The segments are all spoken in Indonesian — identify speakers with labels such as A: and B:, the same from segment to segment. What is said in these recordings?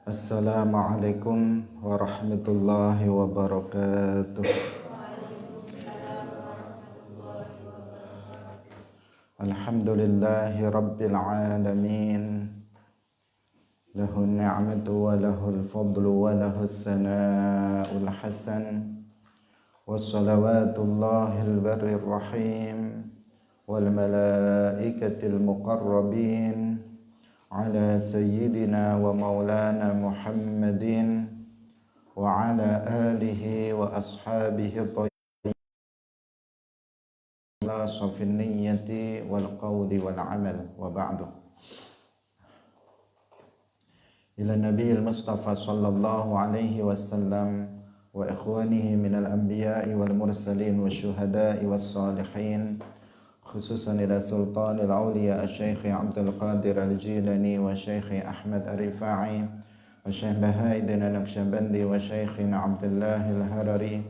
A: Assalamualaikum warahmatullahi wabarakatuh. Alhamdulillahi rabbil alamin. Lahu ni'matu wa lahul fadlu wa lahul thana'ul hasan. Wassalawatullahil barrir rahim wal malaikatil muqarrabin ala sayyidina wa maulana Muhammadin wa ala alihi wa ashabihi tayyibin safin niyyati wal qawli wal amal wa ba'du. Ila nabiyil mustafa sallallahu alaihi wasallam wa ikhwanihi minal anbiya'i wal mursalin wa syuhada'i was salihin, khususan ila sultanil awliya al-syekh Abdul Qadir al-Jilani wa syekh Ahmad al-Rifa'i wa syekh Bahaidin al-Naqsyabandi wa syekh Abdullah al-Harari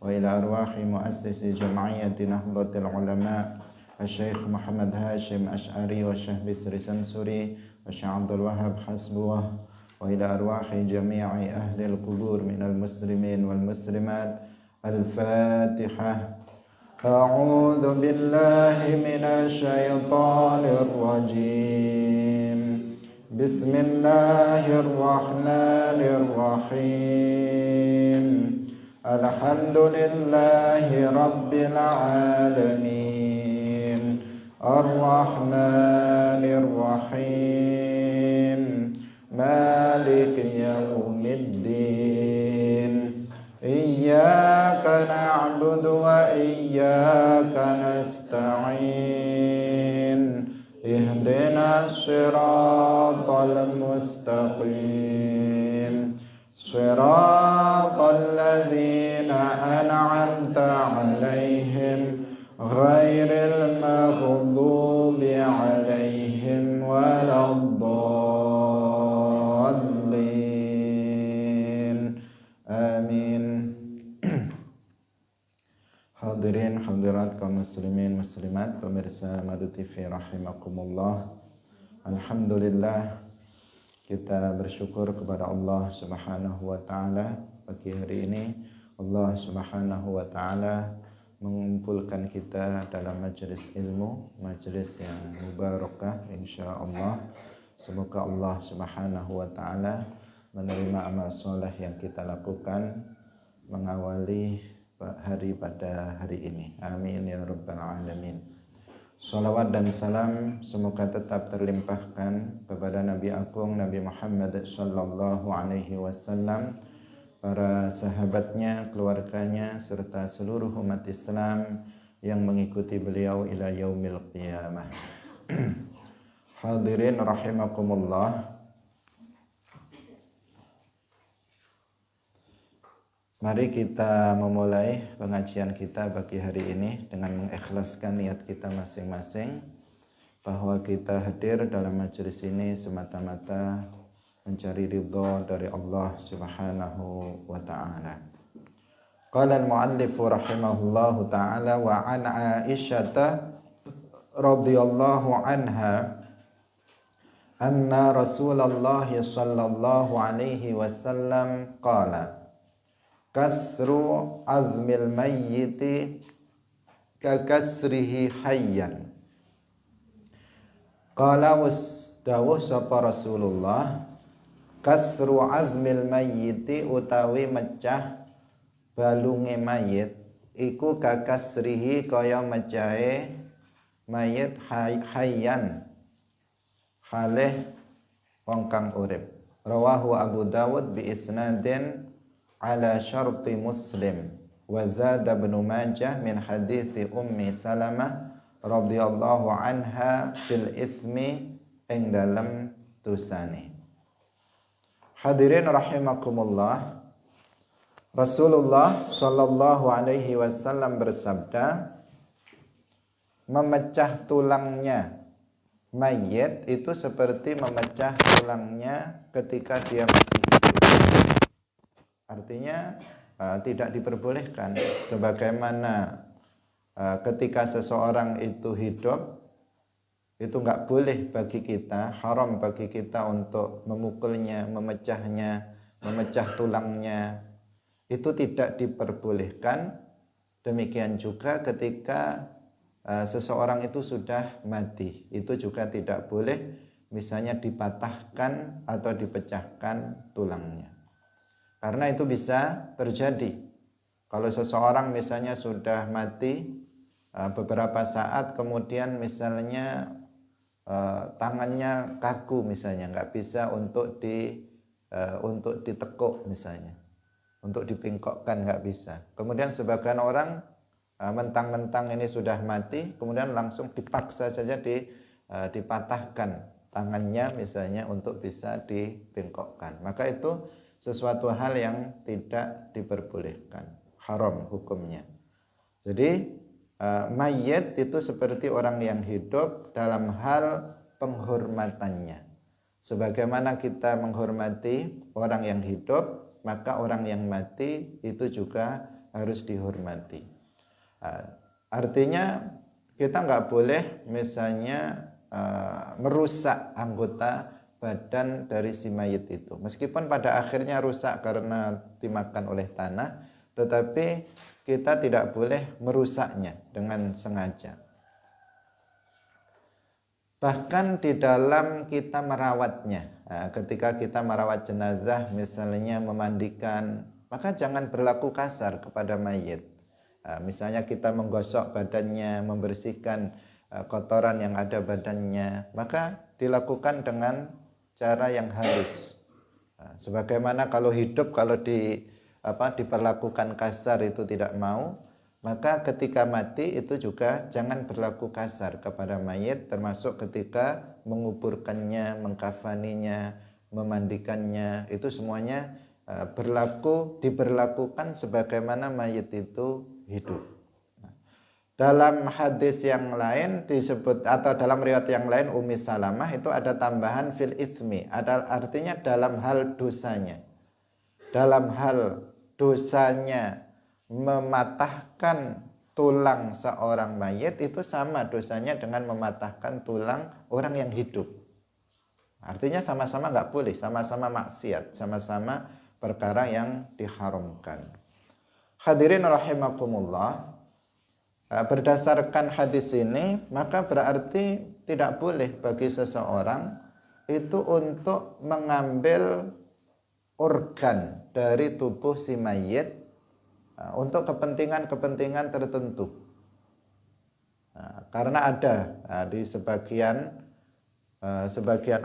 A: wa ila arwahi muassisi jam'iyyati Nahdlatul Ulama al-syekh Muhammad Hashim Ash'ari wa syekh Bisri Sansuri wa syekh Abdul Wahab Hasbuwah wa ila arwahi jami'i ahli al-qubur minal muslimin wal muslimat. Al-Fatihah. أعوذ بالله من الشيطان الرجيم. بسم الله الرحمن الرحيم. الحمد لله رب العالمين. الرحمن الرحيم. مالك يوم الدين. إياك نعبد وإياك نستعين. اهدنا الصراط المستقيم. صراط الذين أنعمت عليهم غير المغضوب عليهم ولا الضالين. آمين. Hadirin hadirat kaum muslimin muslimat, pemirsa Madu TV rahimakumullah. Alhamdulillah, kita bersyukur kepada Allah Subhanahu wa taala pagi hari ini. Allah Subhanahu wa taala mengumpulkan kita dalam majelis ilmu, majelis yang mubarakah insyaallah. Semoga Allah Subhanahu wa taala menerima amal soleh yang kita lakukan mengawali hari pada hari ini. Amin ya rabbal alamin. Salawat dan salam semoga tetap terlimpahkan kepada Nabi Agung Nabi Muhammad sallallahu alaihi wasallam, para sahabatnya, keluarganya serta seluruh umat Islam yang mengikuti beliau ila yaumil qiyamah. Hadirin rahimakumullah. Mari kita memulai pengajian kita pagi hari ini dengan mengikhlaskan niat kita masing-masing bahwa kita hadir dalam majelis ini semata-mata mencari ridha dari Allah Subhanahu wa taala. Qala al-muallif rahimahullahu taala wa an Aisyah radhiyallahu anha anna Rasulullah sallallahu alaihi wasallam qala kasru azmil mayyiti kakasrihi hayyan. Qala dawuh sapa Rasulullah, kasru azmil mayyiti utawi mecah balunge mayit iku kakasrihi kaya mecahe mayit hayyan halih wong kang urip. Rawahu Abu Dawud bi isnadin ala syarti Muslim wa zada Ibnu Majah min hadithi Ummi Salamah radhiyallahu anha fil ithmi ing dalam dosane. Hadirin rahimakumullah. Rasulullah sallallahu alaihi wasallam bersabda, memecah tulangnya mayit itu seperti memecah tulangnya ketika dia masih hidup. Artinya tidak diperbolehkan, sebagaimana ketika seseorang itu hidup itu nggak boleh bagi kita, haram bagi kita untuk memukulnya, memecahnya, memecah tulangnya, itu tidak diperbolehkan. Demikian juga ketika seseorang itu sudah mati, itu juga tidak boleh misalnya dipatahkan atau dipecahkan tulangnya. Karena itu bisa terjadi. Kalau seseorang misalnya sudah mati beberapa saat, kemudian misalnya tangannya kaku misalnya, nggak bisa untuk ditekuk misalnya, untuk dipingkokkan nggak bisa. Kemudian sebagian orang mentang-mentang ini sudah mati, kemudian langsung dipaksa saja dipatahkan tangannya misalnya untuk bisa dipingkokkan. Maka itu sesuatu hal yang tidak diperbolehkan, haram hukumnya. Jadi mayit itu seperti orang yang hidup dalam hal penghormatannya. Sebagaimana kita menghormati orang yang hidup, maka orang yang mati itu juga harus dihormati. Artinya kita nggak boleh misalnya merusak anggota badan dari si mayit itu. Meskipun pada akhirnya rusak karena dimakan oleh tanah, tetapi kita tidak boleh merusaknya dengan sengaja. Bahkan di dalam kita merawatnya, ketika kita merawat jenazah misalnya memandikan, maka jangan berlaku kasar kepada mayit. Misalnya kita menggosok badannya, membersihkan kotoran yang ada badannya, maka dilakukan dengan cara yang halus. Sebagaimana kalau hidup, kalau diperlakukan kasar itu tidak mau, maka ketika mati itu juga jangan berlaku kasar kepada mayit, termasuk ketika menguburkannya, mengkafaninya, memandikannya, itu semuanya diberlakukan sebagaimana mayit itu hidup. Dalam hadis yang lain disebut, atau dalam riwayat yang lain Ummi Salamah itu ada tambahan fil itsmi, artinya dalam hal dosanya. Dalam hal dosanya mematahkan tulang seorang mayit itu sama dosanya dengan mematahkan tulang orang yang hidup. Artinya sama-sama nggak boleh, sama-sama maksiat, sama-sama perkara yang diharamkan. Hadirin rahimakumullah, berdasarkan hadis ini maka berarti tidak boleh bagi seseorang itu untuk mengambil organ dari tubuh si mayit untuk kepentingan-kepentingan tertentu. Karena ada di sebagian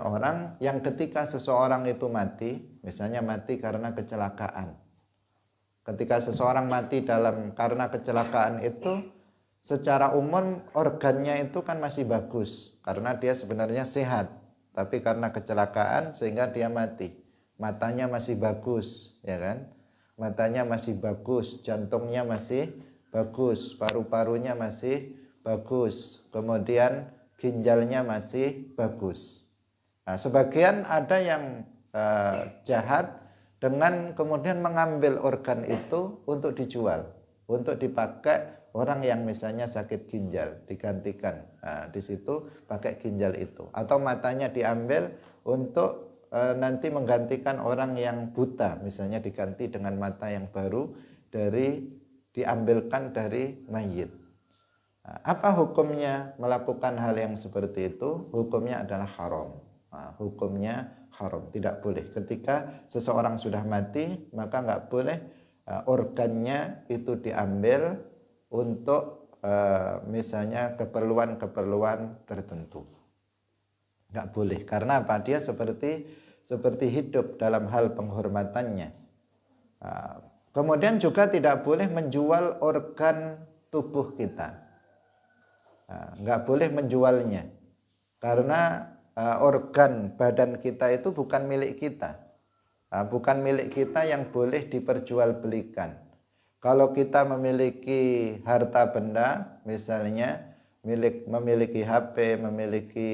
A: orang yang ketika seseorang itu mati, misalnya mati karena kecelakaan. Ketika seseorang mati karena kecelakaan itu, secara umum organnya itu kan masih bagus karena dia sebenarnya sehat, tapi karena kecelakaan sehingga dia mati. Matanya masih bagus, ya kan? Matanya masih bagus, jantungnya masih bagus, paru-parunya masih bagus, kemudian ginjalnya masih bagus. Nah, sebagian ada yang jahat dengan kemudian mengambil organ itu untuk dijual, untuk dipakai orang yang misalnya sakit ginjal, digantikan. Nah, di situ pakai ginjal itu, atau matanya diambil untuk nanti menggantikan orang yang buta, misalnya diganti dengan mata yang baru diambilkan dari mayit. Apa hukumnya melakukan hal yang seperti itu? Hukumnya adalah haram. Hukumnya haram, tidak boleh. Ketika seseorang sudah mati, maka nggak boleh organnya itu diambil untuk misalnya keperluan tertentu. Nggak boleh. Karena apa? Dia seperti hidup dalam hal penghormatannya. Kemudian juga tidak boleh menjual organ tubuh kita. Nggak boleh menjualnya, karena organ badan kita itu bukan milik kita, bukan milik kita yang boleh diperjualbelikan. Kalau kita memiliki harta benda, misalnya memiliki HP, memiliki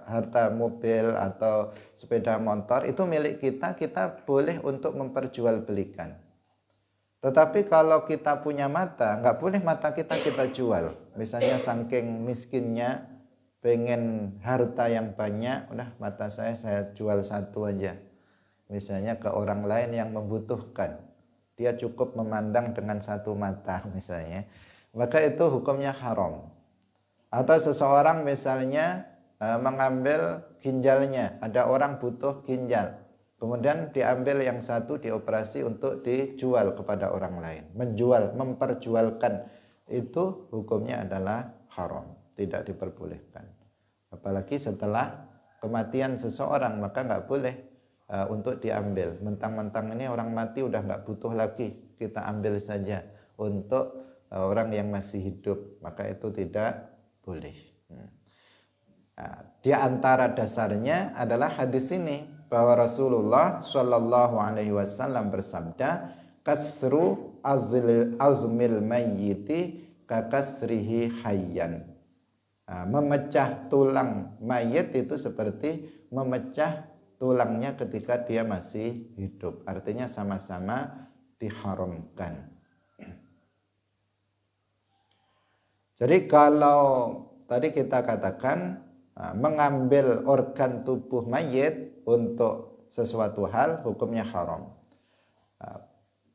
A: harta mobil atau sepeda motor, itu milik kita, kita boleh untuk memperjualbelikan. Tetapi kalau kita punya mata, nggak boleh mata kita jual. Misalnya saking miskinnya, pengen harta yang banyak, udah mata saya jual satu aja. Misalnya ke orang lain yang membutuhkan. Dia cukup memandang dengan satu mata misalnya. Maka itu hukumnya haram. Atau seseorang misalnya mengambil ginjalnya. Ada orang butuh ginjal. Kemudian diambil yang satu dioperasi untuk dijual kepada orang lain. Menjual, memperjualkan. Itu hukumnya adalah haram. Tidak diperbolehkan. Apalagi setelah kematian seseorang, maka nggak boleh untuk diambil. Mentang-mentang ini orang mati udah nggak butuh lagi, kita ambil saja untuk orang yang masih hidup, maka itu tidak boleh. Di antara dasarnya adalah hadis ini bahwa Rasulullah Shallallahu Alaihi Wasallam bersabda, kasru azmil mayyiti kakasrihi hayyan. Memecah tulang mayit itu seperti memecah tulangnya ketika dia masih hidup. Artinya sama-sama diharamkan. Jadi kalau tadi kita katakan mengambil organ tubuh mayit untuk sesuatu hal hukumnya haram.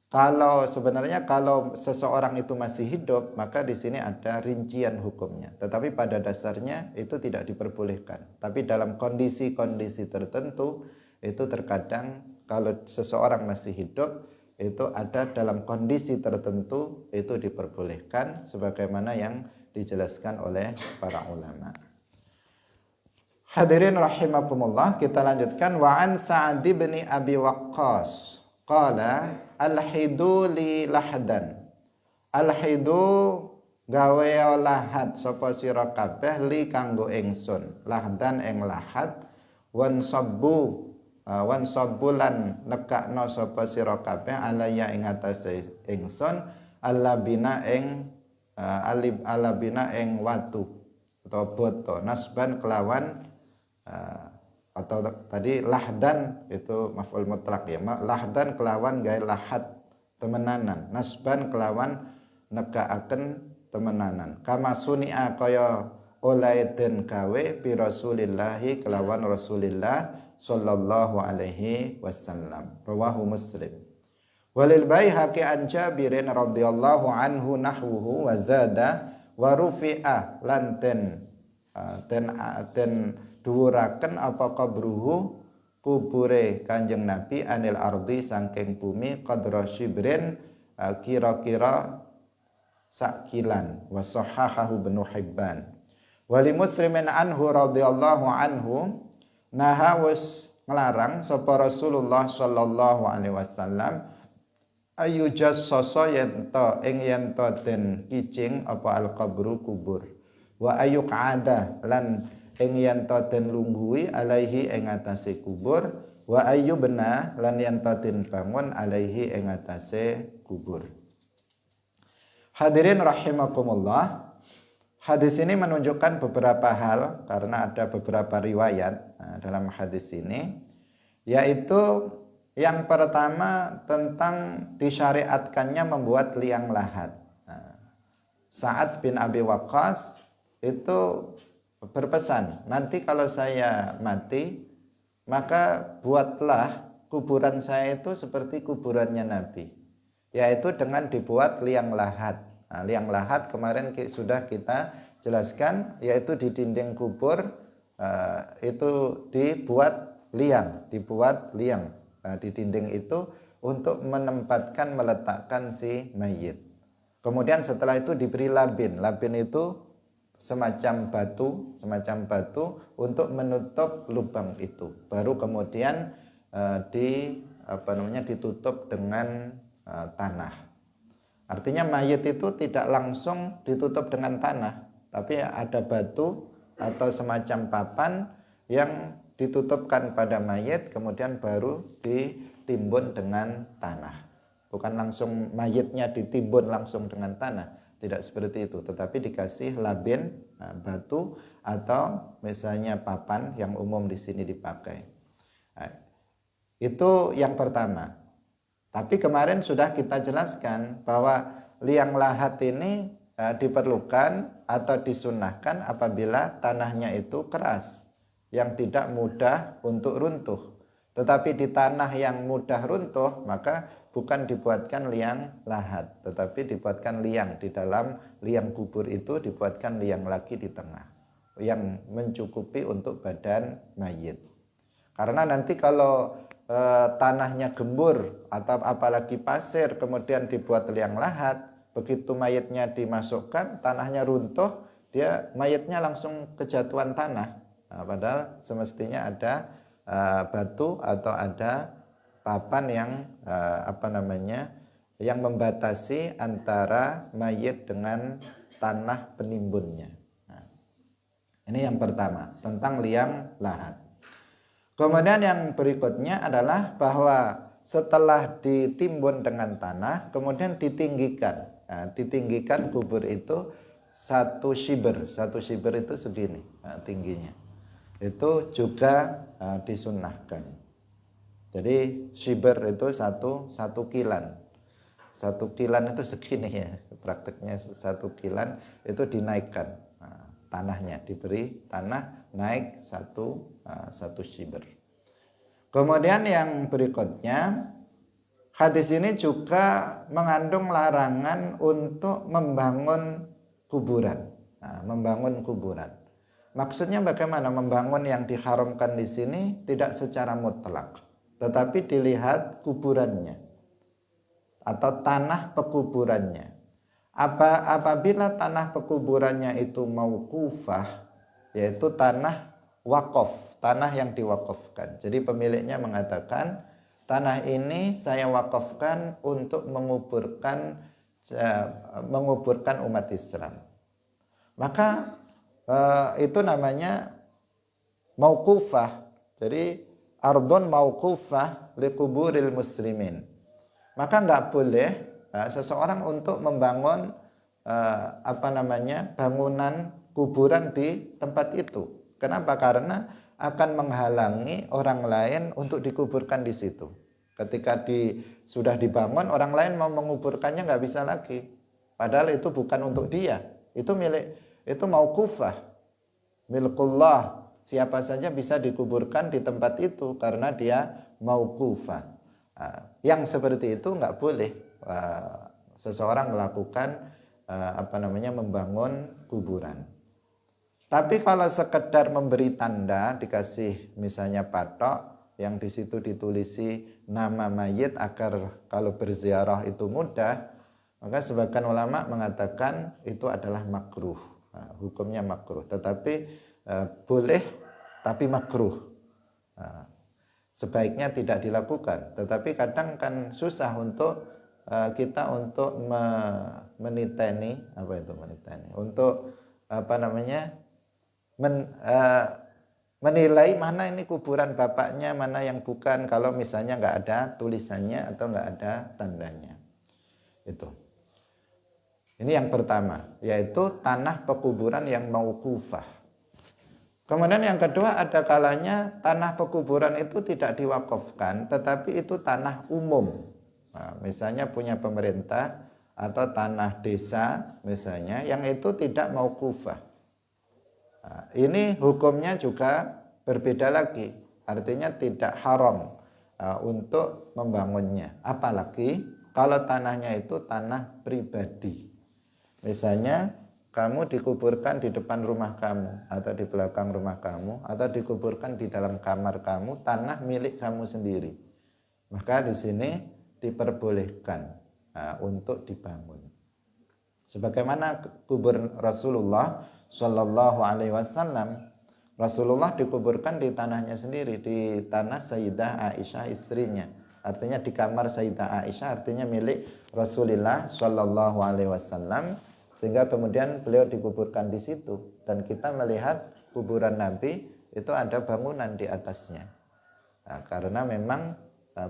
A: Kalau sebenarnya kalau seseorang itu masih hidup, maka di sini ada rincian hukumnya. Tetapi pada dasarnya itu tidak diperbolehkan. Tapi dalam kondisi-kondisi tertentu itu terkadang kalau seseorang masih hidup itu ada dalam kondisi tertentu itu diperbolehkan sebagaimana yang dijelaskan oleh para ulama. Hadirin rahimakumullah, kita lanjutkan. Wa an Sa'd bin Abi Waqqas qala alhidu li lahdan. Alhidu gawe lahat sapa sira kabeh li kanggo ingsun. Lahdan ing lahat wan sabbulan nekakno sapa sira kabeh alaya ing atase ingsun alabina ing alabina ing watu atau boto nasban kelawan atau tadi lahdan itu maf'ul mutlak ya. Lahdan kelawan gawe lahat temenanan, nasban kelawan nekaaken temenanan. Kama sunia kaya oleh den gawe bi Rasulillahi kelawan Rasulillah sallallahu alaihi wasallam. Rawahu Muslim. Walil Baihaqi an Jabirin radhiyallahu anhu nahwuhu wa zada wa rufi'a lan ten dhuwuraken apa kabruhu kubure Kanjeng Nabi anil ardi saking bumi qadra shibrin kira-kira sakilan wa sahahahu Ibnu Hibban. Wali Muslimin anhu radhiyallahu anhu naha wis nglarang sapa Rasulullah sallallahu alaihi wasallam ayu jassasa yen to den kicing apa al qabru kubur wa ayu qa'ada lan ing yen to den lungguhi alaihi ing atase kubur wa ayyubna lan yen to den bangun alaihi ing atase kubur. Hadirin rahimakumullah, hadis ini menunjukkan beberapa hal karena ada beberapa riwayat dalam hadis ini, yaitu yang pertama tentang disyariatkannya membuat liang lahat. Sa'ad bin Abi Waqqas itu berpesan, nanti kalau saya mati, maka buatlah kuburan saya itu seperti kuburannya Nabi, yaitu dengan dibuat liang lahat. Nah, liang lahat kemarin sudah kita jelaskan, yaitu di dinding kubur itu dibuat liang di dinding itu untuk menempatkan, meletakkan si mayit. Kemudian setelah itu diberi labin itu semacam batu untuk menutup lubang itu. Baru kemudian ditutup dengan tanah. Artinya mayit itu tidak langsung ditutup dengan tanah, tapi ada batu atau semacam papan yang ditutupkan pada mayit, kemudian baru ditimbun dengan tanah. Bukan langsung mayitnya ditimbun langsung dengan tanah. Tidak seperti itu, tetapi dikasih labin, batu atau misalnya papan yang umum di sini dipakai. Itu yang pertama. Tapi kemarin sudah kita jelaskan bahwa liang lahat ini diperlukan atau disunahkan apabila tanahnya itu keras, yang tidak mudah untuk runtuh. Tetapi di tanah yang mudah runtuh, maka bukan dibuatkan liang lahat, tetapi dibuatkan liang. Di dalam liang kubur itu dibuatkan liang lagi di tengah, yang mencukupi untuk badan mayit. Karena nanti kalau tanahnya gembur atau apalagi pasir kemudian dibuat liang lahat, begitu mayitnya dimasukkan, tanahnya runtuh, mayitnya langsung kejatuhan tanah. Nah, padahal semestinya ada batu atau ada papan yang yang membatasi antara mayit dengan tanah penimbunnya. Nah, ini yang pertama tentang liang lahat. Kemudian yang berikutnya adalah bahwa setelah ditimbun dengan tanah, kemudian ditinggikan. Nah, ditinggikan kubur itu 1 shiber itu segini tingginya. Itu juga disunahkan. Jadi shiber itu satu kilan. 1 kilan itu segini ya, prakteknya 1 kilan itu dinaikkan. Nah, tanahnya diberi tanah naik satu shiber. Kemudian yang berikutnya, hadis ini juga mengandung larangan untuk membangun kuburan. Nah, membangun kuburan. Maksudnya bagaimana membangun? Yang diharamkan di sini tidak secara mutlak, tetapi dilihat kuburannya atau tanah pekuburannya. Apabila tanah pekuburannya itu mauqufah, yaitu tanah wakaf, tanah yang diwakafkan. Jadi pemiliknya mengatakan, tanah ini saya wakafkan untuk menguburkan umat Islam. Maka itu namanya mauqufah. Jadi ardun mauqufah liquburil muslimin. Maka nggak boleh seseorang untuk membangun bangunan kuburan di tempat itu. Kenapa? Karena akan menghalangi orang lain untuk dikuburkan di situ. Ketika sudah dibangun, orang lain mau menguburkannya nggak bisa lagi. Padahal itu bukan untuk dia. Itu mauqufah, milkullah. Siapa saja bisa dikuburkan di tempat itu karena dia mauqufah. Yang seperti itu nggak boleh seseorang melakukan membangun kuburan. Tapi kalau sekedar memberi tanda, dikasih misalnya patok yang di situ ditulisi nama mayit agar kalau berziarah itu mudah, maka sebagian ulama mengatakan itu adalah makruh. Hukumnya makruh, tetapi boleh tapi makruh. Sebaiknya tidak dilakukan, tetapi kadang kan susah untuk kita untuk meniteni untuk menilai mana ini kuburan bapaknya, mana yang bukan, kalau misalnya nggak ada tulisannya atau nggak ada tandanya. Itu. Ini yang pertama, yaitu tanah pekuburan yang mauqufah. Kemudian yang kedua, ada kalanya tanah pekuburan itu tidak diwakafkan, tetapi itu tanah umum. Nah, misalnya punya pemerintah atau tanah desa misalnya, yang itu tidak mauqufah. Nah, ini hukumnya juga berbeda lagi, artinya tidak haram untuk membangunnya. Apalagi kalau tanahnya itu tanah pribadi. Misalnya kamu dikuburkan di depan rumah kamu atau di belakang rumah kamu atau dikuburkan di dalam kamar kamu, tanah milik kamu sendiri. Maka di sini diperbolehkan untuk dibangun. Sebagaimana kubur Rasulullah Shallallahu Alaihi Wasallam, Rasulullah dikuburkan di tanahnya sendiri, di tanah Sayyidah Aisyah istrinya. Artinya di kamar Sayyidah Aisyah, artinya milik Rasulullah Shallallahu Alaihi Wasallam. Sehingga kemudian beliau dikuburkan di situ, dan kita melihat kuburan Nabi itu ada bangunan di atasnya. Nah, karena memang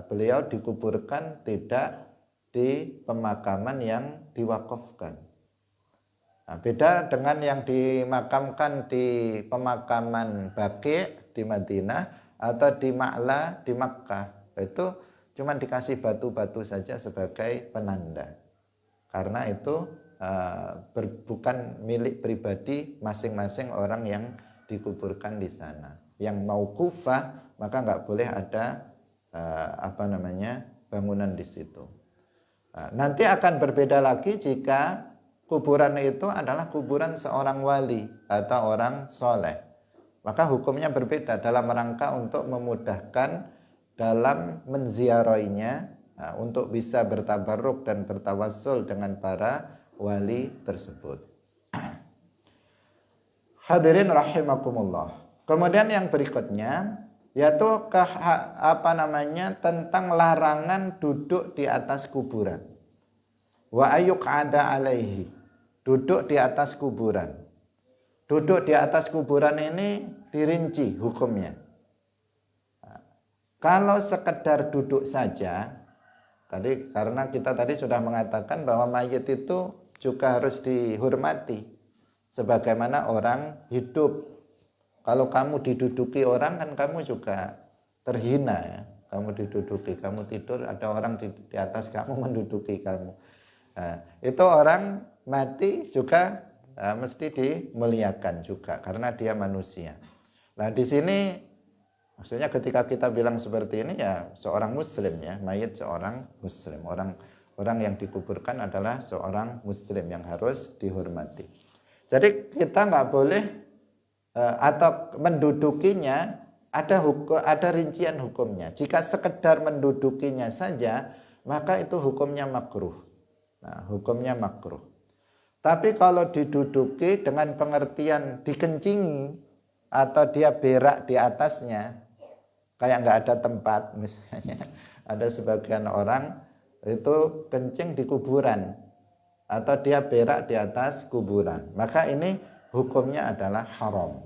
A: beliau dikuburkan tidak di pemakaman yang diwakafkan. Nah, beda dengan yang dimakamkan di pemakaman Baqi' di Madinah atau di Ma'la di Makkah. Itu Cuman dikasih batu-batu saja sebagai penanda. Karena itu bukan milik pribadi masing-masing orang yang dikuburkan di sana. Yang mauqufah maka nggak boleh ada bangunan di situ. Nanti akan berbeda lagi jika kuburan itu adalah kuburan seorang wali atau orang soleh. Maka hukumnya berbeda dalam rangka untuk memudahkan dalam menziarahinya, untuk bisa bertabarruk dan bertawassul dengan para wali tersebut. Hadirin rahimakumullah. Kemudian yang berikutnya yaitu tentang larangan duduk di atas kuburan. Wa ayyuq'ada alaihi. Duduk di atas kuburan. Duduk di atas kuburan ini dirinci hukumnya. Kalau sekedar duduk saja, karena kita tadi sudah mengatakan bahwa mayit itu juga harus dihormati sebagaimana orang hidup. Kalau kamu diduduki orang kan kamu juga terhina ya. Kamu diduduki, kamu tidur ada orang di atas kamu menduduki kamu. Itu orang mati juga mesti dimuliakan juga karena dia manusia. Nah di sini maksudnya ketika kita bilang seperti ini ya seorang muslim ya, mayit seorang muslim, orang yang dikuburkan adalah seorang muslim yang harus dihormati. Jadi kita nggak boleh atau mendudukinya ada rincian hukumnya. Jika sekedar mendudukinya saja maka itu hukumnya makruh. Nah, hukumnya makruh. Tapi kalau diduduki dengan pengertian dikencingi atau dia berak di atasnya, kayak nggak ada tempat misalnya, ada sebagian orang itu kencing di kuburan atau dia berak di atas kuburan, maka ini hukumnya adalah haram.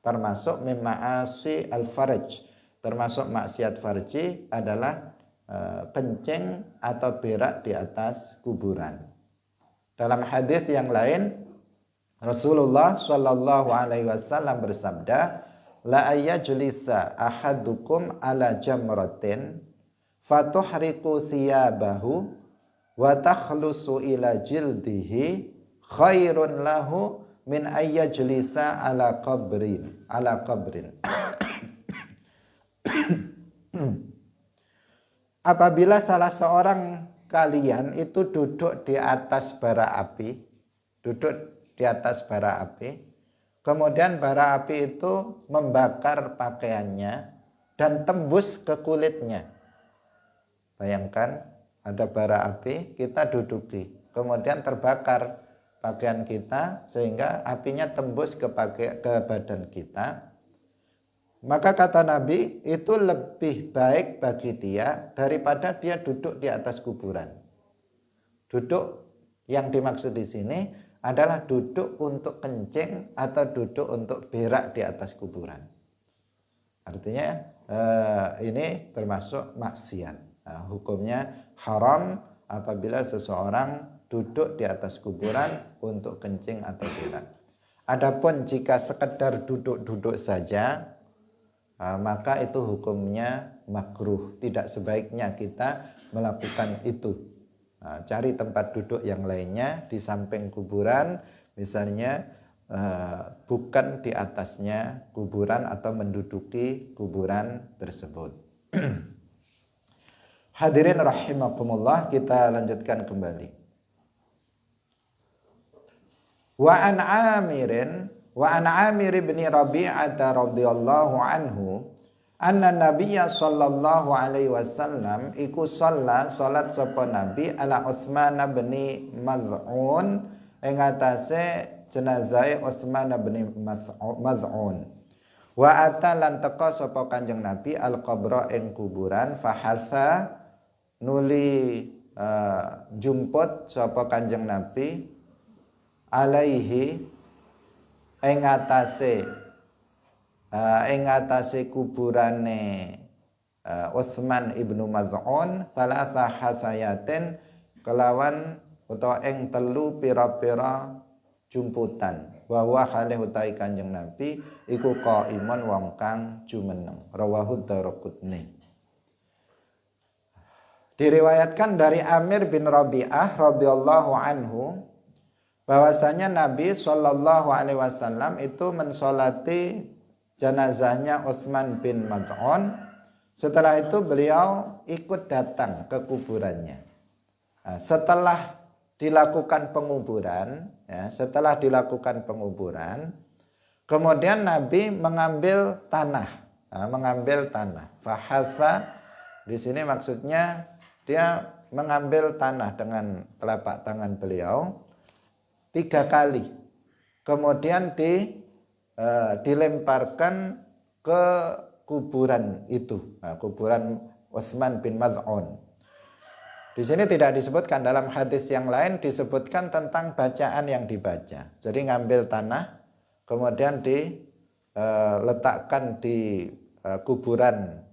A: Termasuk mima'asi al-farj, termasuk maksiat farji adalah kencing atau berak di atas kuburan. Dalam hadis yang lain Rasulullah Shallallahu Alaihi Wasallam bersabda, la ayyajlisa ahadukum ala jamratin fatuhriqu thiyabahu wa takhlusu ila jildihi khairun lahu min ayyajlisa ala qabrin. Apabila salah seorang kalian itu duduk di atas bara api, kemudian bara api itu membakar pakaiannya dan tembus ke kulitnya. Bayangkan ada bara api, kita duduki, kemudian terbakar pakaian kita sehingga apinya tembus ke badan kita. Maka kata Nabi itu lebih baik bagi dia daripada dia duduk di atas kuburan. Duduk yang dimaksud di sini adalah duduk untuk kencing atau duduk untuk berak di atas kuburan. Artinya ini termasuk maksiat. Hukumnya haram apabila seseorang duduk di atas kuburan untuk kencing atau berak. Adapun jika sekedar duduk-duduk saja, maka itu hukumnya makruh. Tidak sebaiknya kita melakukan itu. Cari tempat duduk yang lainnya di samping kuburan, misalnya bukan di atasnya kuburan atau menduduki kuburan tersebut. Hadirin rahimakumullah, kita lanjutkan kembali. Wa an Amir bin Rabi'ah radhiyallahu anhu anna Nabiyya sallallahu alaihi wasallam iku salat sapa Nabi ala Utsman bin Maz'un ing atase jenazah Utsman bin Maz'un. Wa atalan teka sapa Kanjeng Nabi al-qabra ing kuburan fahasa nuli jumput sapa Kanjeng Nabi alaihi ing atase kuburane Utsman ibnu Maz'un salasa hasayatin kelawan utawa ing telu pira-pira jumputan wa halih utahi Kanjeng Nabi iku qaimun wong kang jumeneng rawahu Daraqutni. Diriwayatkan dari Amir bin Rabi'ah radhiyallahu anhu bahwasanya Nabi Shallallahu alaihi wasallam itu mensolati jenazahnya Utsman bin Maz'un. Setelah itu beliau ikut datang ke kuburannya. Nah, setelah dilakukan penguburan, kemudian Nabi mengambil tanah, Fahasa di sini maksudnya dia mengambil tanah dengan telapak tangan beliau 3 kali, kemudian dilemparkan ke kuburan itu, kuburan Utsman bin Maz'un. Di sini tidak disebutkan, dalam hadis yang lain disebutkan tentang bacaan yang dibaca. Jadi ngambil tanah, kemudian diletakkan di kuburan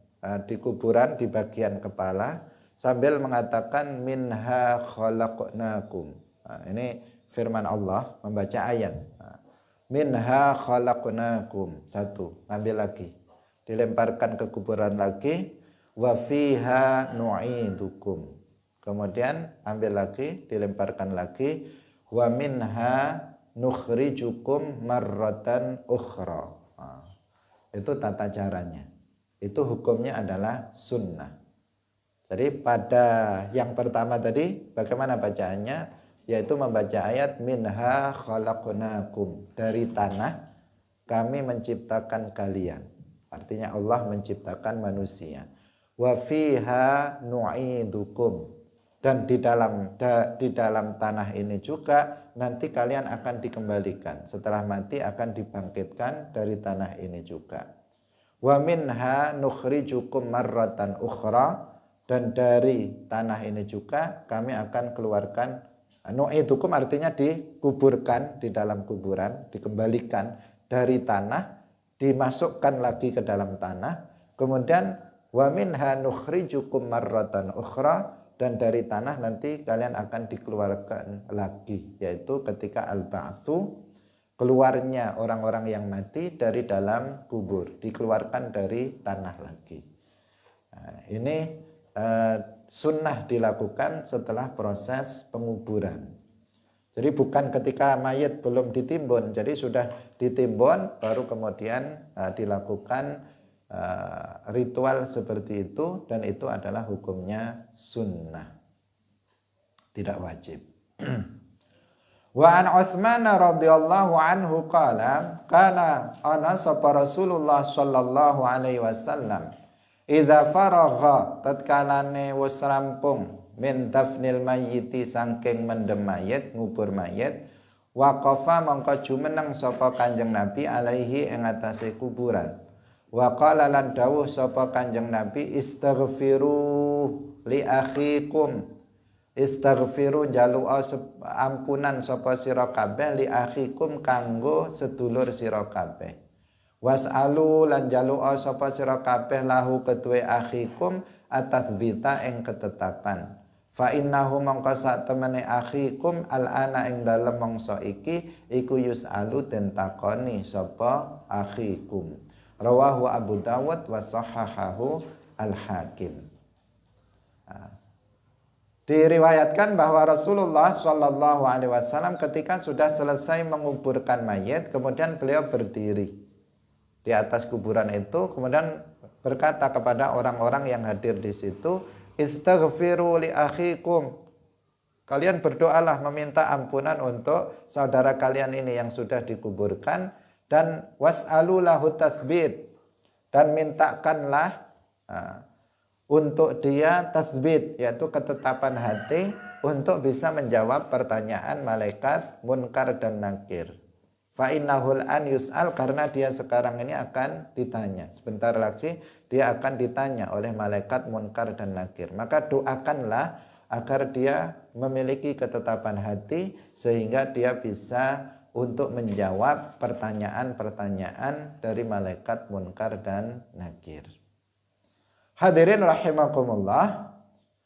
A: di bagian kepala sambil mengatakan minha khalaqnakum. Ini firman Allah, membaca ayat. Minha khalaqnakum. 1, ngambil lagi. Dilemparkan ke kuburan lagi. Wa fiha nu'idukum. Kemudian ambil lagi, dilemparkan lagi. Wa minha nukhrijukum marratan ukhra. Itu tata caranya. Itu hukumnya adalah sunnah. Jadi pada yang pertama tadi bagaimana bacaannya? Yaitu membaca ayat minha khalaqnakum. Dari tanah kami menciptakan kalian. Artinya Allah menciptakan manusia. Wa fiha nu'idukum. Dan di dalam tanah ini juga nanti kalian akan dikembalikan. Setelah mati akan dibangkitkan dari tanah ini juga. Wa minha nukhrijukum marratan ukhra. Dan dari tanah ini juga kami akan keluarkan. Nu'idukum artinya dikuburkan di dalam kuburan, dikembalikan dari tanah, dimasukkan lagi ke dalam tanah. Kemudian wa minha nukhrijukum marratan ukhra. Dan dari tanah nanti kalian akan dikeluarkan lagi, yaitu ketika al-ba'tsu, keluarnya orang-orang yang mati dari dalam kubur, dikeluarkan dari tanah lagi. Nah, ini sunnah dilakukan setelah proses penguburan. Jadi bukan ketika mayat belum ditimbun, jadi sudah ditimbun baru kemudian dilakukan ritual seperti itu, dan itu adalah hukumnya sunnah, tidak wajib. Wa an Utsman radhiyallahu anhu qala kana ana sapa Rasulullah sallallahu alaihi wasallam idza faragha tatkalane wis rampung min dafnil mayyiti saking mendem mayit, ngubur mayit, waqafa mongko jumeneng sapa Kanjeng Nabi alaihi ing atase kuburan. Wa qala lan dawuh sapa Kanjeng Nabi istaghfiru li akhikum. Istaghfiru jalu'a ampunan sapa sira kabeh li akhikum kanggo sedulur sira kabeh. Was'alu lan jalu'a sapa sira kabeh lahu kedue akhikum atasbita ing ketetapan. Fa innahu mongko sak temene akhikum al'ana ing dalem mangsa iki iku yus'alu den takoni sapa akhikum. Rawahu Abu Dawud wa sahahahu Al-Hakim. Diriwayatkan bahwa Rasulullah Shallallahu alaihi wasallam ketika sudah selesai menguburkan mayit, kemudian beliau berdiri di atas kuburan itu, kemudian berkata kepada orang-orang yang hadir di situ, istaghfiru li akhikum. Kalian berdoalah meminta ampunan untuk saudara kalian ini yang sudah dikuburkan. Dan was'alu lahu tatsbit, dan mintakanlah untuk dia tatsbit, yaitu ketetapan hati untuk bisa menjawab pertanyaan malaikat munkar dan nakir. Fa innahul an yus'al, karena dia sekarang ini akan ditanya. Sebentar lagi dia akan ditanya oleh malaikat munkar dan nakir. Maka doakanlah agar dia memiliki ketetapan hati sehingga dia bisa untuk menjawab pertanyaan-pertanyaan dari malaikat munkar dan nakir. Hadirin rahimakumullah,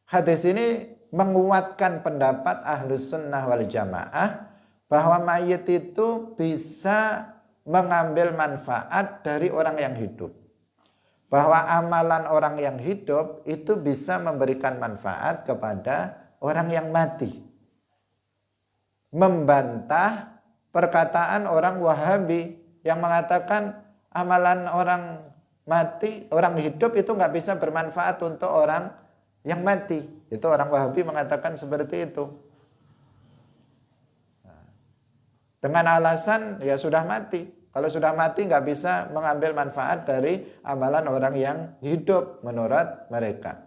A: hadis ini menguatkan pendapat Ahlus Sunnah wal Jamaah bahwa mayit itu bisa mengambil manfaat dari orang yang hidup. bahwa amalan orang yang hidup itu bisa memberikan manfaat kepada orang yang mati. Membantah perkataan orang Wahabi yang mengatakan amalan orang mati, orang hidup itu nggak bisa bermanfaat untuk orang yang mati. Itu orang Wahabi mengatakan seperti itu. Dengan alasan ya sudah mati. Kalau sudah mati nggak bisa mengambil manfaat dari amalan orang yang hidup menurut mereka.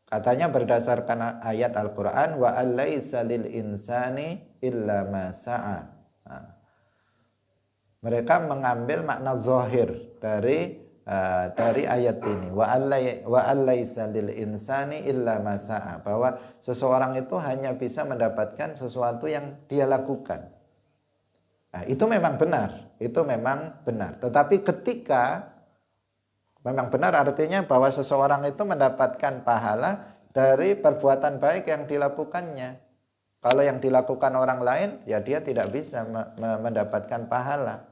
A: Katanya berdasarkan ayat Al-Quran, wa alaysa lil insani illa ma sa'a. Mereka mengambil makna zahir dari ayat ini. Wa alaysa lil insani illa ma sa'a. Bahwa seseorang itu hanya bisa mendapatkan sesuatu yang dia lakukan. Nah, itu memang benar. Itu memang benar. Tetapi ketika memang benar artinya bahwa seseorang itu mendapatkan pahala dari perbuatan baik yang dilakukannya. Kalau yang dilakukan orang lain, ya dia tidak bisa mendapatkan pahala.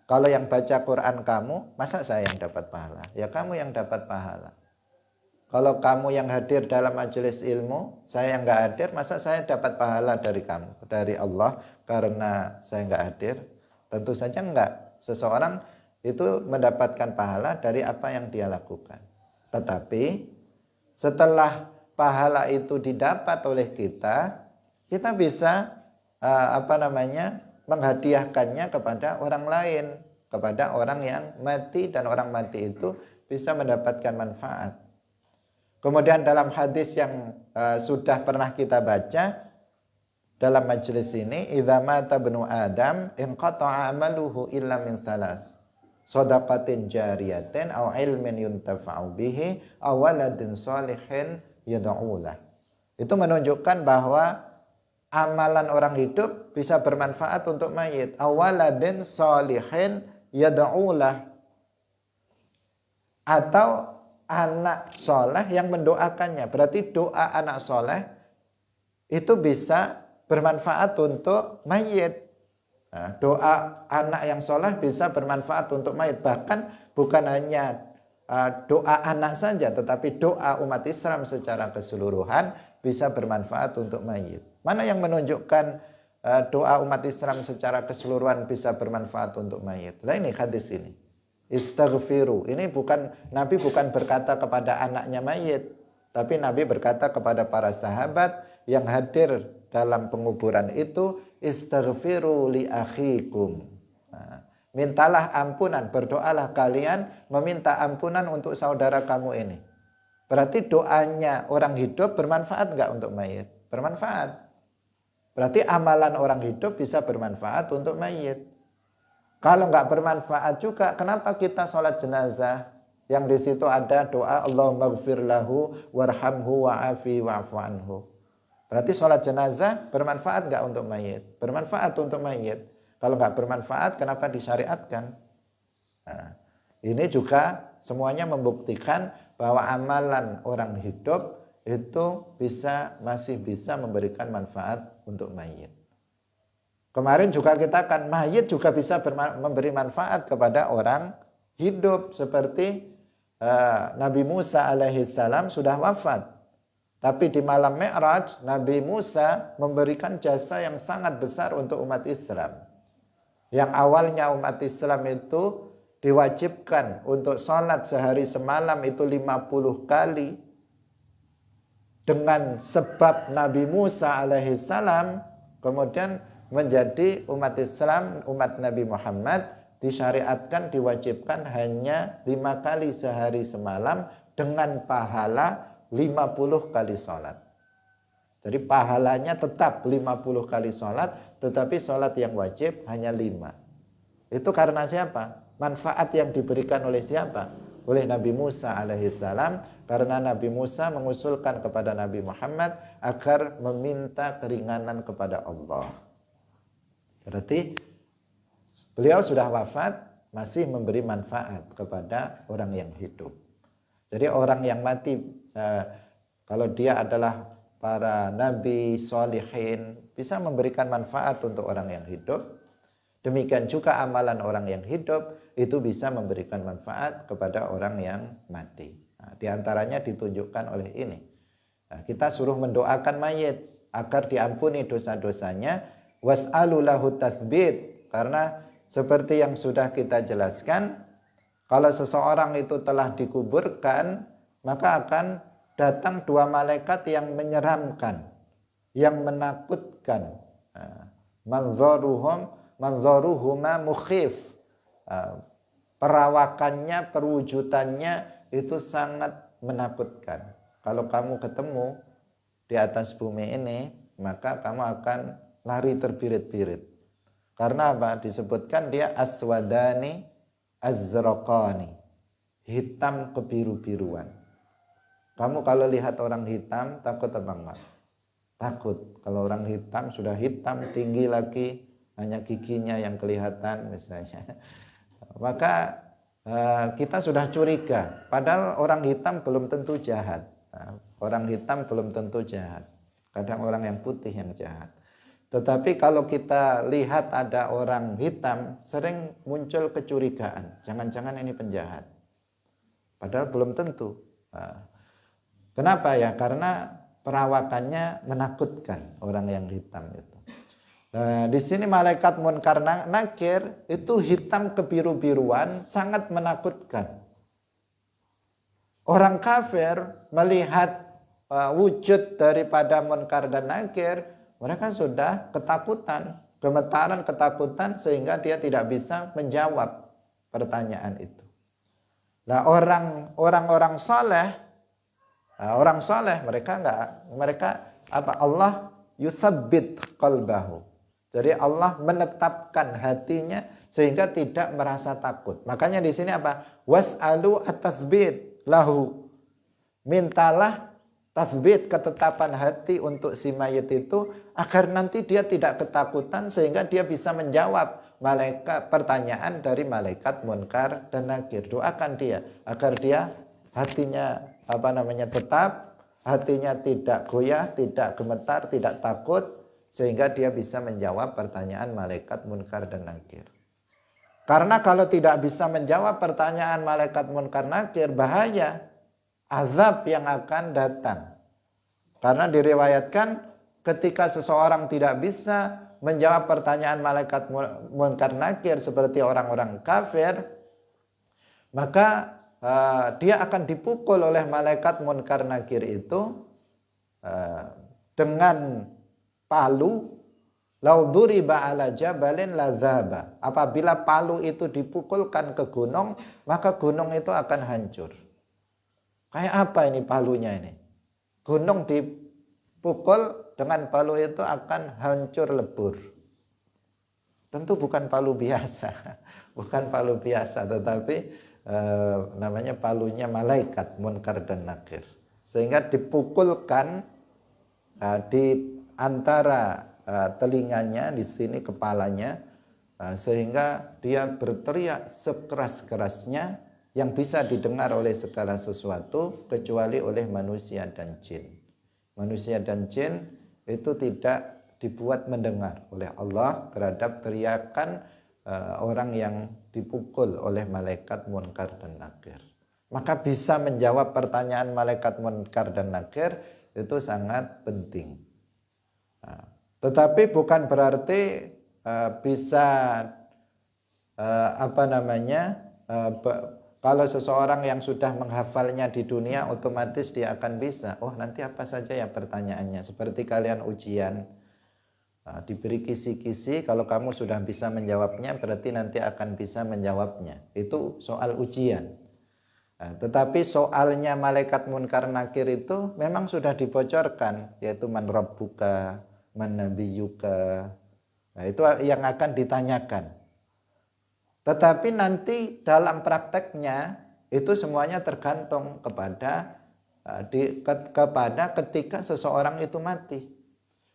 A: Kalau yang baca Quran kamu, masa saya yang dapat pahala? Ya kamu yang dapat pahala. Kalau kamu yang hadir dalam majelis ilmu, saya yang nggak hadir, masa saya dapat pahala dari kamu, dari Allah karena saya nggak hadir? Tentu saja enggak. Seseorang itu mendapatkan pahala dari apa yang dia lakukan. Tetapi setelah pahala itu didapat oleh kita bisa menghadiahkannya kepada orang lain, kepada orang yang mati, dan orang mati itu bisa mendapatkan manfaat. Kemudian dalam hadis yang sudah pernah kita baca dalam majelis ini, idza mata ibnu adam inqata'a amaluhu illa min salas. Shadaqatin jariyatin aw ilmin yuntafa'u bihi aw waladin shalihin yad'u lah. Itu menunjukkan bahwa amalan orang hidup bisa bermanfaat untuk mayit. Aw waladin shalihin yad'u lah. Atau anak soleh yang mendoakannya. Berarti doa anak soleh itu bisa bermanfaat untuk mayit. Nah, doa anak yang soleh bisa bermanfaat untuk mayit. Bahkan bukan hanya doa anak saja, tetapi doa umat Islam secara keseluruhan bisa bermanfaat untuk mayit. Mana yang menunjukkan doa umat Islam secara keseluruhan bisa bermanfaat untuk mayit? Nah, ini hadis ini. Istaghfiru. Ini Nabi bukan berkata kepada anaknya mayit, tapi Nabi berkata kepada para sahabat yang hadir dalam penguburan itu, istaghfiru li akhikum. Nah, mintalah ampunan, berdoalah kalian meminta ampunan untuk saudara kamu ini. Berarti doanya orang hidup bermanfaat enggak untuk mayit? Bermanfaat. Berarti amalan orang hidup bisa bermanfaat untuk mayit. Kalau enggak bermanfaat juga, kenapa kita sholat jenazah? Yang di situ ada doa Allahumma ighfir lahu warhamhu wa'afi wa'fu anhu. Berarti sholat jenazah bermanfaat enggak untuk mayit? Bermanfaat untuk mayit. Kalau enggak bermanfaat, kenapa disyariatkan? Nah, ini juga semuanya membuktikan bahwa amalan orang hidup itu masih bisa memberikan manfaat untuk mayit. Kemarin juga kita akan mayit juga bisa memberi manfaat kepada orang hidup, seperti Nabi Musa alaihissalam sudah wafat, tapi di malam Mi'raj Nabi Musa memberikan jasa yang sangat besar untuk umat Islam. Yang awalnya umat Islam itu diwajibkan untuk sholat sehari semalam itu 50 kali. Dengan sebab Nabi Musa alaihissalam kemudian menjadi umat Islam, umat Nabi Muhammad disyariatkan, diwajibkan hanya 5 kali sehari semalam dengan pahala 50 kali sholat. Jadi pahalanya tetap 50 kali sholat, tetapi sholat yang wajib hanya 5. Itu karena siapa? Manfaat yang diberikan oleh siapa? Oleh Nabi Musa alaihissalam, karena Nabi Musa mengusulkan kepada Nabi Muhammad agar meminta keringanan kepada Allah. Berarti beliau sudah wafat, masih memberi manfaat kepada orang yang hidup. Jadi orang yang mati, kalau dia adalah para nabi, sholihin, bisa memberikan manfaat untuk orang yang hidup. Demikian juga amalan orang yang hidup itu bisa memberikan manfaat kepada orang yang mati. Nah, di antaranya ditunjukkan oleh ini. Nah, kita suruh mendoakan mayit agar diampuni dosa-dosanya. Was'alu lahu tatsbit. Karena seperti yang sudah kita jelaskan, kalau seseorang itu telah dikuburkan, maka akan datang dua malaikat yang menyeramkan, yang menakutkan. Manzaruhuma mukhif. Perawakannya, perwujudannya itu sangat menakutkan. Kalau kamu ketemu di atas bumi ini, maka kamu akan lari terbirit-birit. Karena apa? Disebutkan dia aswadani azraqani, hitam kebiru-biruan. Kamu kalau lihat orang hitam takut apa enggak? Takut. Kalau orang hitam sudah hitam tinggi lagi, hanya giginya yang kelihatan misalnya, maka kita sudah curiga. Padahal orang hitam belum tentu jahat. Orang hitam belum tentu jahat. Kadang orang yang putih yang jahat. Tetapi kalau kita lihat ada orang hitam, sering muncul kecurigaan. Jangan-jangan ini penjahat. Padahal belum tentu. Kenapa ya? Karena perawakannya menakutkan orang yang hitam itu. Di sini malaikat Munkar Nakir itu hitam kebiru-biruan, sangat menakutkan. Orang kafir melihat wujud daripada Munkar dan Nakir, mereka sudah ketakutan, gemetaran ketakutan sehingga dia tidak bisa menjawab pertanyaan itu. Nah, orang-orang soleh, mereka Allah yusabbit qalbahu. Jadi Allah menetapkan hatinya sehingga tidak merasa takut. Makanya di sini apa? Was'alu at-tatsbit lahu. Mintalah tasbit, ketetapan hati untuk si mayit itu agar nanti dia tidak ketakutan sehingga dia bisa menjawab pertanyaan dari malaikat Munkar dan Nakir. Doakan dia agar dia hatinya tetap, hatinya tidak goyah, tidak gemetar, tidak takut, sehingga dia bisa menjawab pertanyaan malaikat Munkar dan Nakir. Karena kalau tidak bisa menjawab pertanyaan malaikat Munkar Nakir, bahaya azab yang akan datang. Karena diriwayatkan ketika seseorang tidak bisa menjawab pertanyaan malaikat Munkar Nakir seperti orang-orang kafir, maka dia akan dipukul oleh malaikat Munkar Nakir itu dengan palu. Lau duriba ala jabalin ladzaba. Apabila palu itu dipukulkan ke gunung, maka gunung itu akan hancur. Kayak apa ini palunya ini? Gunung dipukul dengan palu itu akan hancur lebur. Tentu bukan palu biasa, bukan palu biasa, tetapi namanya palunya malaikat Munkar dan Nakir. Sehingga dipukulkan di antara telinganya, di sini kepalanya, sehingga dia berteriak sekeras-kerasnya yang bisa didengar oleh segala sesuatu kecuali oleh manusia dan jin. Manusia dan jin itu tidak dibuat mendengar oleh Allah terhadap teriakan orang yang dipukul oleh malaikat Munkar dan Nakir. Maka bisa menjawab pertanyaan malaikat Munkar dan Nakir itu sangat penting. Tetapi bukan berarti bisa kalau seseorang yang sudah menghafalnya di dunia otomatis dia akan bisa. Oh, nanti apa saja ya pertanyaannya. Seperti kalian ujian, diberi kisi-kisi, kalau kamu sudah bisa menjawabnya berarti nanti akan bisa menjawabnya. Itu soal ujian. Tetapi soalnya malaikat Munkar Nakir itu memang sudah dibocorkan, yaitu man rabbuka, man nabiyuka. Nah, itu yang akan ditanyakan. Tetapi nanti dalam prakteknya itu semuanya tergantung kepada ketika seseorang itu mati.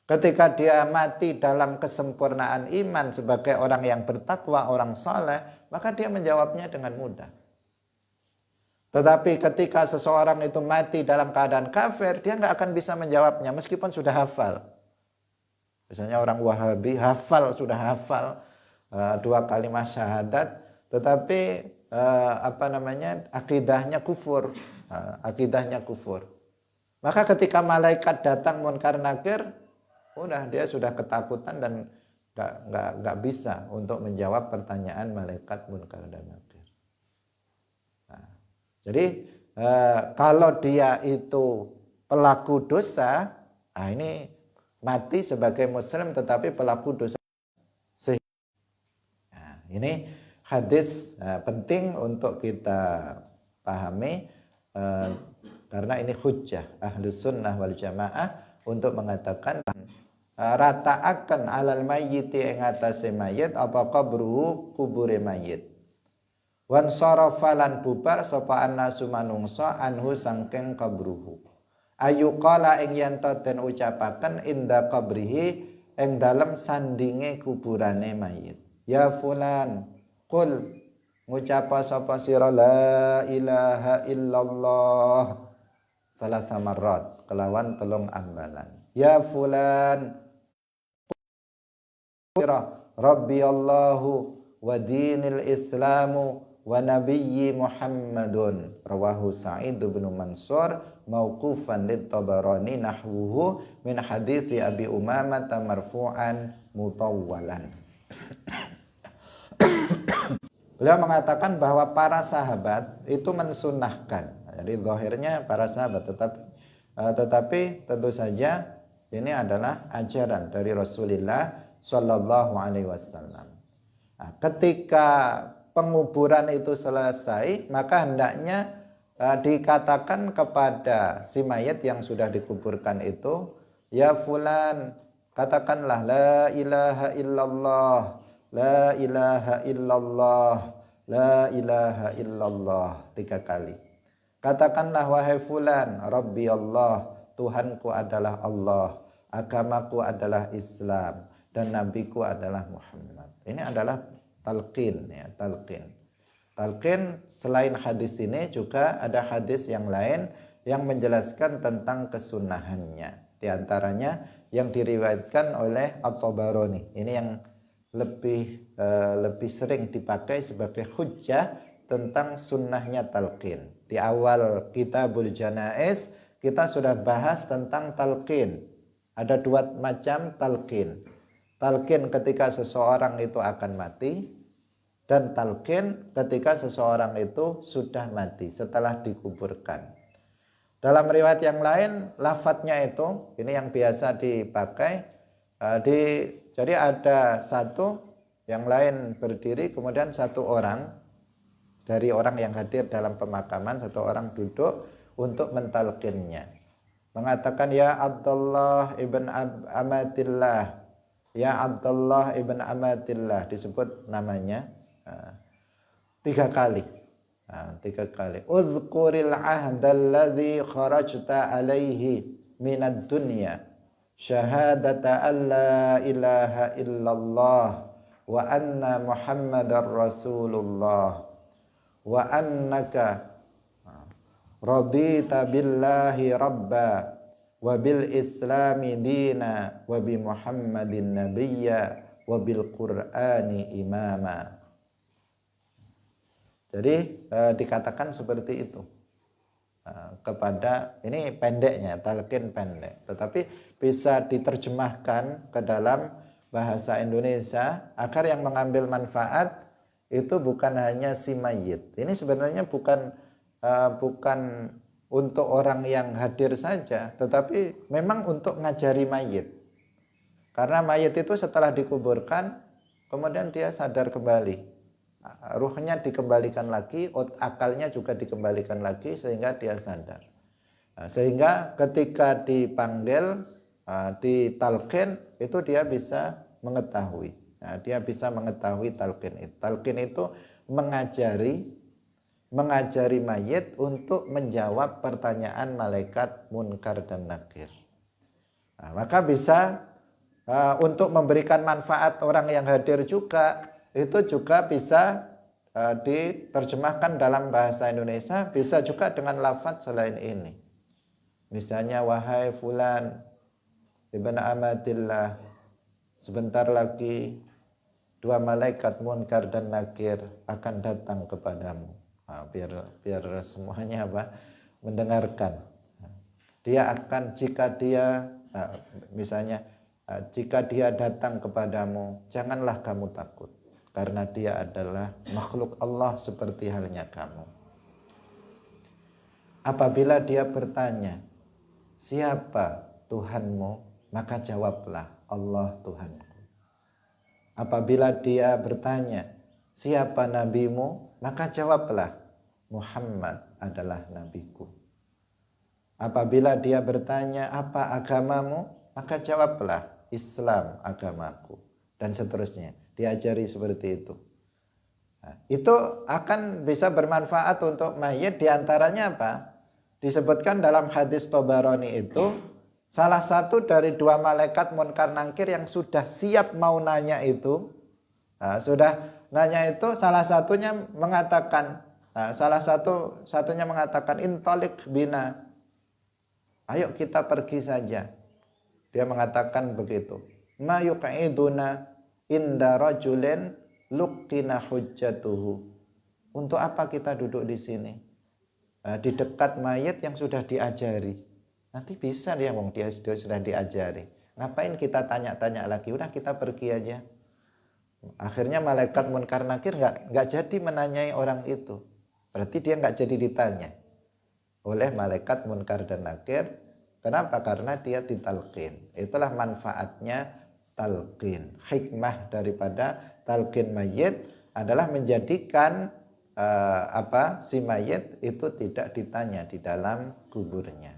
A: Ketika dia mati dalam kesempurnaan iman sebagai orang yang bertakwa, orang saleh, maka dia menjawabnya dengan mudah. Tetapi ketika seseorang itu mati dalam keadaan kafir, dia nggak akan bisa menjawabnya meskipun sudah hafal. Misalnya orang Wahabi sudah hafal dua kalimat syahadat, tetapi akidahnya kufur, akidahnya kufur. Maka ketika malaikat datang munkar nakir, udah dia sudah ketakutan dan nggak bisa untuk menjawab pertanyaan malaikat munkar dan nakir. Nah, jadi kalau dia itu pelaku dosa, ini mati sebagai muslim tetapi pelaku dosa. Nah, ini hadis penting untuk kita pahami karena ini hujjah Ahlus Sunnah wal Jamaah untuk mengatakan rataakan alal mayyiti ing atase mayit apa qabruhu kubure mayit. Wan sarafa lan bubar sapa annasu manungsa anhu sangking qabruhu. Ayu qala ing yen den ucapaken inda qabrihi ing dalem sandinge kuburane mayit. Ya fulan qul ngucapa sapa sira la ilaha illallah salasa marrat kelawan telung ambalan. Ya fulan Rabbi Allahu wa dinil Islamu wa nabiyyi Muhammadun rawahu Sa'id bin Mansur mauqufan lit Tabarani nahwuhu min hadithi Abi Umamah marfu'an mutawwalan. Beliau mengatakan bahwa para sahabat itu mensunahkan. Jadi zahirnya para sahabat, tetapi tentu saja ini adalah ajaran dari Rasulullah Shallallahu Alaihi Wasallam. Nah, ketika penguburan itu selesai, maka hendaknya dikatakan kepada si mayit yang sudah dikuburkan itu, ya fulan, katakanlah la ilaha illallah, la ilaha illallah, la ilaha illallah 3 kali. Katakanlah wahai fulan, Rabbi Allah, Tuhanku adalah Allah, agamaku adalah Islam, dan nabiku adalah Muhammad. Ini adalah talqin, ya, talqin. Talqin selain hadis ini juga ada hadis yang lain yang menjelaskan tentang kesunahannya. Di antaranya yang diriwayatkan oleh At-Tabarani. Ini yang lebih sering dipakai sebagai hujjah tentang sunnahnya talqin. Di awal Kitabul Janaiz kita sudah bahas tentang talqin. Ada 2 macam talqin. Talqin ketika seseorang itu akan mati, dan talqin ketika seseorang itu sudah mati setelah dikuburkan. Dalam riwayat yang lain, lafadznya itu, ini yang biasa dipakai, jadi ada satu, yang lain berdiri, kemudian satu orang, dari orang yang hadir dalam pemakaman, satu orang duduk untuk mentalqinnya. Mengatakan, ya Abdullah ibn Amatillah, ya Abdullah ibn Amatillah, disebut namanya 3 kali. 3 kali. Uzkuril ahdalladzi kharajta alaihi minad dunya syahadata an la ilaha illallah wa anna Muhammadar Rasulullah wa annaka radita billahi rabba wa bil islami dina wa bi Muhammadin nabiyya wa bil Qur'ani imama. Jadi dikatakan seperti itu kepada, ini pendeknya, talqin pendek, tetapi bisa diterjemahkan ke dalam bahasa Indonesia agar yang mengambil manfaat itu bukan hanya si mayit. Ini sebenarnya bukan untuk orang yang hadir saja, tetapi memang untuk ngajari mayit. Karena mayit itu setelah dikuburkan, kemudian dia sadar kembali. Ruhnya dikembalikan lagi, akalnya juga dikembalikan lagi sehingga dia sadar. Sehingga ketika dipanggil, ditalqin, itu dia bisa mengetahui. Dia bisa mengetahui talqin itu. Talqin itu mengajari mayit untuk menjawab pertanyaan malaikat munkar dan nakir. Maka bisa untuk memberikan manfaat orang yang hadir juga, itu juga bisa diterjemahkan dalam bahasa Indonesia, bisa juga dengan lafaz selain ini. Misalnya, wahai fulan ibn Amatillah, sebentar lagi dua malaikat Munkar dan Nakir akan datang kepadamu. Nah, biar semuanya mendengarkan. Dia akan jika dia datang kepadamu, janganlah kamu takut, karena dia adalah makhluk Allah seperti halnya kamu. Apabila dia bertanya, siapa Tuhanmu? Maka jawablah, Allah Tuhanku. Apabila dia bertanya, siapa nabimu? Maka jawablah, Muhammad adalah nabiku. Apabila dia bertanya, apa agamamu? Maka jawablah, Islam agamaku. Dan seterusnya, diajari seperti itu. Nah, itu akan bisa bermanfaat untuk mayit, diantaranya apa? Disebutkan dalam hadis Tabarani itu, salah satu dari dua malaikat Munkar Nakir yang sudah siap mau nanya itu, salah satunya mengatakan, satunya mengatakan, intalik bina, ayo kita pergi saja. Dia mengatakan begitu, ma yuq'iduna inda rajulin luqina hujjatuhu. Untuk apa kita duduk di sini? Di dekat mayit yang sudah diajari. Nanti bisa dia sudah diajari. Ngapain kita tanya-tanya lagi? Udah kita pergi aja. Akhirnya malaikat Munkar Nakir nggak jadi menanyai orang itu. Berarti dia nggak jadi ditanya oleh malaikat Munkar dan Nakir. Kenapa? Karena dia ditalqin. Itulah manfaatnya talqin. Hikmah daripada talqin mayit adalah menjadikan si mayit itu tidak ditanya di dalam kuburnya.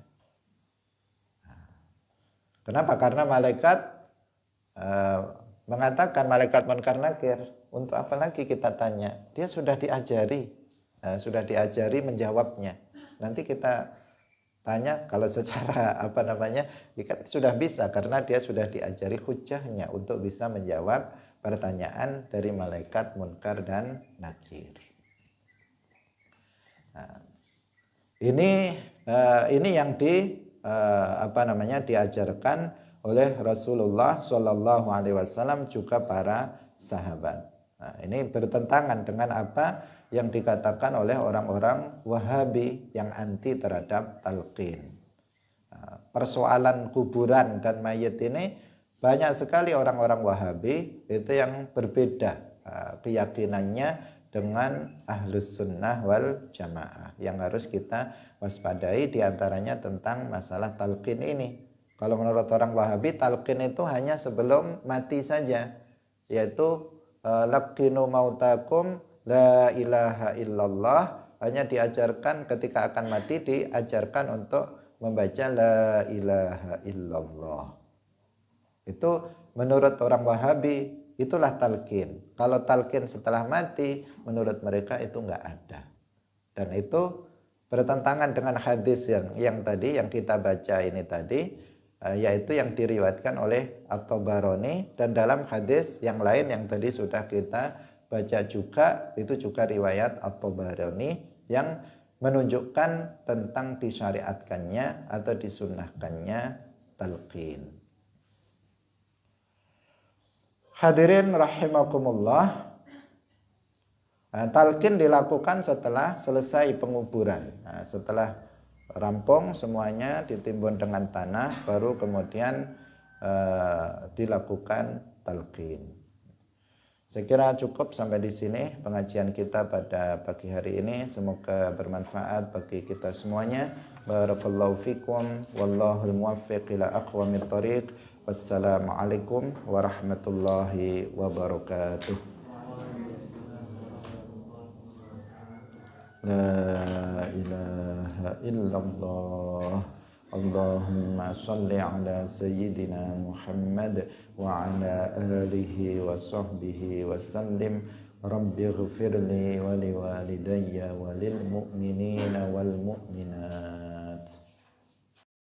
A: Kenapa? Karena malaikat mengatakan, malaikat Munkar Nakir, untuk apa lagi kita tanya? Dia sudah diajari menjawabnya. Nanti kita tanya kalau secara sudah bisa, karena dia sudah diajari hujjahnya untuk bisa menjawab pertanyaan dari malaikat Munkar dan Nakir. Nah, ini yang diajarkan oleh Rasulullah Shallallahu Alaihi Wasallam juga para sahabat. Nah, ini bertentangan dengan apa yang dikatakan oleh orang-orang Wahabi yang anti terhadap talqin. Nah, persoalan kuburan dan mayit ini banyak sekali orang-orang Wahabi itu yang berbeda keyakinannya dengan Ahlus Sunnah wal Jamaah. Yang harus kita waspadai diantaranya tentang masalah talqin ini. Kalau menurut orang Wahabi, talqin itu hanya sebelum mati saja, yaitu laqinu mautakum la ilaha illallah, hanya diajarkan ketika akan mati, diajarkan untuk membaca la ilaha illallah. Itu menurut orang Wahabi, itulah talqin. Kalau talqin setelah mati, menurut mereka itu enggak ada. Dan itu bertentangan dengan hadis yang tadi yang kita baca ini tadi, yaitu yang diriwayatkan oleh At-Tabarani, dan dalam hadis yang lain yang tadi sudah kita baca juga, itu juga riwayat At-Tabarani yang menunjukkan tentang disyariatkannya atau disunnahkannya talqin. Hadirin rahimakumullah, talqin dilakukan setelah selesai penguburan. Nah, setelah rampung semuanya ditimbun dengan tanah, baru kemudian dilakukan talqin. Saya kira cukup sampai di sini pengajian kita pada pagi hari ini. Semoga bermanfaat bagi kita semuanya. Barakallahu fikum, wallahul muwaffiq ila aqwamit thoriq. Wassalamualaikum warahmatullahi wabarakatuh. La ilaha illallah. Allahumma salli ala sayyidina Muhammad wa ala alihi wa sahbihi wa sallim. Rabbi ghfirli wa liwalidayya wa lil mu'minina wal mu'minat.